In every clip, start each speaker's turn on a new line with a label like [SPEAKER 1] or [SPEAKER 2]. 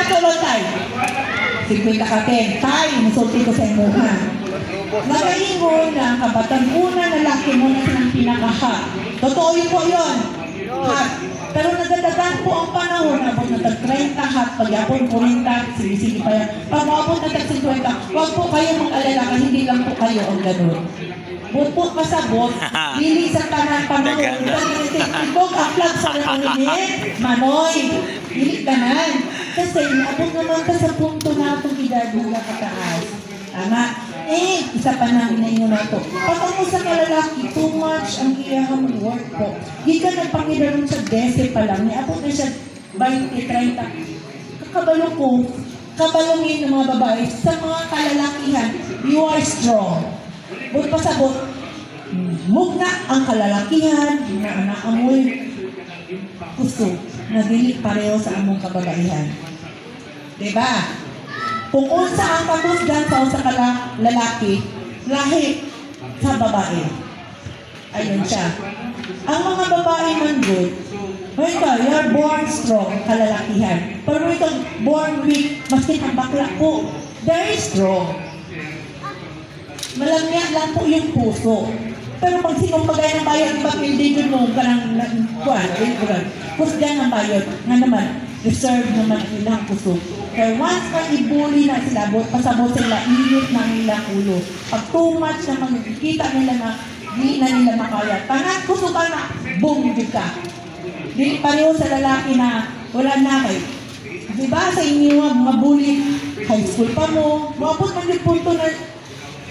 [SPEAKER 1] tulad tayo. 50 ka 10. Tayo, musulti ko sa imuha. Nagayin mo na kabatan una na laki mo na silang pinakahat. Totoo yun po yun. Hat. Pero nagdadagan po ang panahon na abot na tag-30 hat, pag-yapon 40, sige pa yan. Pag maabot na tag-50, huwag po kayo mag-alala kasi hindi lang po kayo ang ganun. Butput masabot, lili sa tanan panahon. Ibog ang flag sa narinig, manoy, lili kanan. Kasi abot naman ka sa punto na itong edad mula kataas. Tama? Isa pa na inainyo na ito. Pag ako sa kalalaki, too much ang iyahang work po. Di ka nagpangilaron sa 10 pa lang. Abot na siya 20, 30. Kakabalo ko, kabalongin ng mga babae sa mga kalalakihan, you are strong. But pasabot, mugna ang kalalakihan, na anak amoy gusto, nagili pareho sa among kababaihan. Diba? Kung unsa ang pagusgan sa lalaki, lahi sa babae. Ayun siya. Ang mga babae man good, you're born strong, kalalakihan. Pero ito, born weak, maski ang bakla po, very strong. Malamya lang po yung puso. Pero pag sinumpagay ng bayan, ipapildin yun mo, karang kusgan ng bayan, nga naman, reserve naman ang ilang puso. Kaya once na ibuli na sila, pasabot sila, init na nilang ulo. Pag too much na magkikita nila na di na nila makaya. Tangan, puso ka na, boom, di ka. Di pareho sa lalaki na wala na kayo. Diba sa inyo, mabuli, high school pa mo, mabot man yung punto na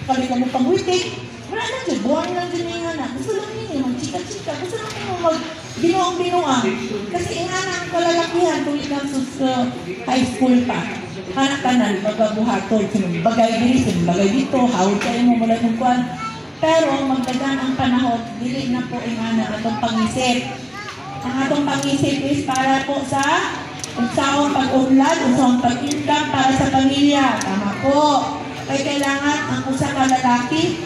[SPEAKER 1] kalitan mo pang-witik, wala na dyan, buwan lang dyan yung anak. Gusto lang ninyo, mag-chika-chika, gusto lang ninyo mag-binuang-binuang. Kasi inanak ang kalalakihan kung ilang sa high school pa. Anak ka na, magabuhatol, bagay dito, bagay dito, hawag kayo mo mula ng kuwan. Pero magdagan ang panahon, dili na po inanak atong pang-isip. Ang atong pang-isip is para po sa unsawang pag-unlad, unsawang pag-income para sa pamilya. Tama po. Kaya kailangan ang usa ka lalaki,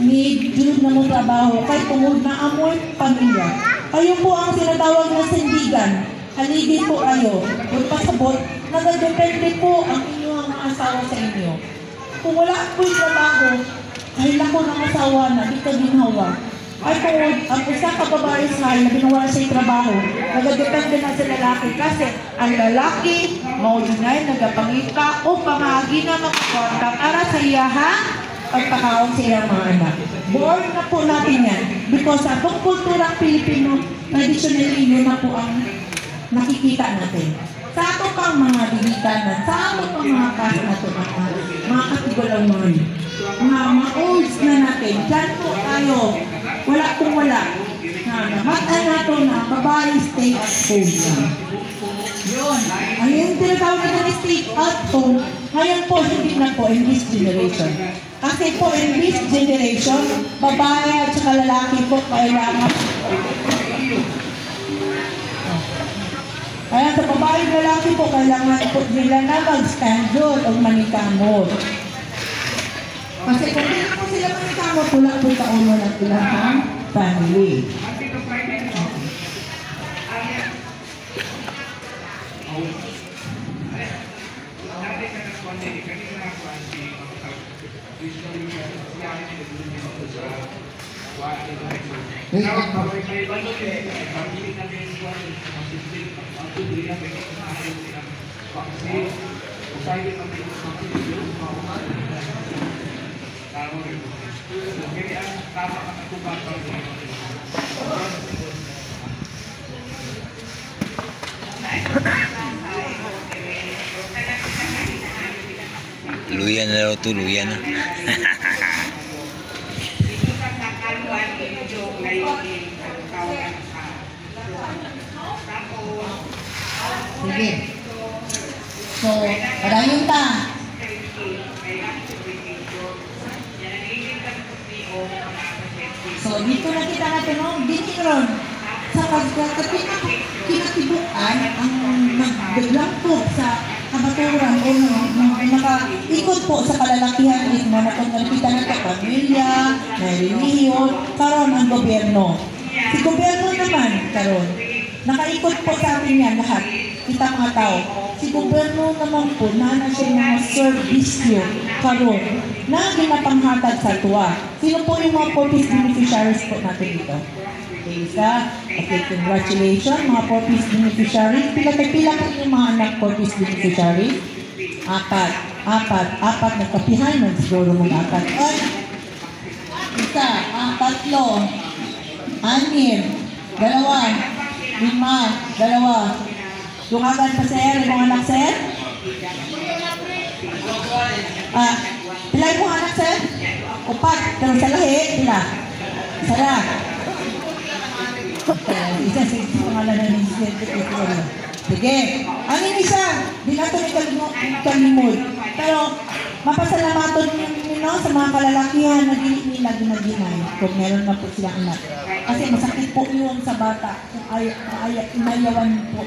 [SPEAKER 1] need yun na mo trabaho. Kaya tungod na amoy pamilya. Kayo po ang sinatawag na sindigan. Haligi po kayo. Kung pasabot, nagadepende po ang inyong mga asawa sa inyo. Kung wala po yung trabaho, ay lako ng asawa na, di ka ginhawa. Ay tungod, ang usa ka babae sa na binawala sa trabaho, nagadepende na sa lalaki. Kasi ang lalaki, maudinay, nagapangita o pamagi na magkwarta para sa iyahang pagpakaon sa iyang mga anak. Born na po natin yan. Because sa itong kulturang Pilipino, traditionally, yun na po ang nakikita natin. Sa ato pang mga digitanan, sa ato pang mga kas na ito, mga katigulang mga olds na natin, dyan po tayo, wala pong wala. Mata na ito na, babae stay at home na. Yun. Ang yung tinatawag na stay at home, ngayon po, hindi na po in this generation. Kasi po in this generation, babae at saka lalaki po kailangan. Kaya sa babae at lalaki po, kailangan po nila na mag-stand doon o manikamot. Kasi kung hindi po sila manikamot, tulak po sa ulo ng ilang family.
[SPEAKER 2] Luyan na daw ito, luyan na.
[SPEAKER 1] Sige. So, padayon ta. So, dito na kita natin, no? Dito ron. Sa kinatibukan, ang nagbiglampog sa kabaturan o nakaikot po sa kalalakihan na nakita na sa pamilya, na relihiyon, karon ang gobyerno. Si gobyerno naman, karon, Nakaikot po sa amin yan lahat. Kita mga tao. Si gobyerno naman po, na siya mga servisyo karon na ginapanghatag sa tuwa. Sino po yung mga purpose beneficiaries po natin dito? Okay, isa. Okay, congratulations mga purpose beneficiaries. Pila po yung mga anak purpose beneficiaries? Apat. Nagkapihan man siguro mga apat. Ay, isa, tatlo, 6, 2, 5, 2. Tungagan pa sir, yung mga anak sir? Pila yung mga anak sir? 4, pero sa lahi, pila? Sara. Isa sa pangalan na ni Sir. Sige. Ang isa, di na ito kalimod. Pero, mapasalamaton nyo sa mga kalalakihan na dili nila ginaginay kung meron na po silang anak. Kasi masakit po yun sa bata kung inayawan po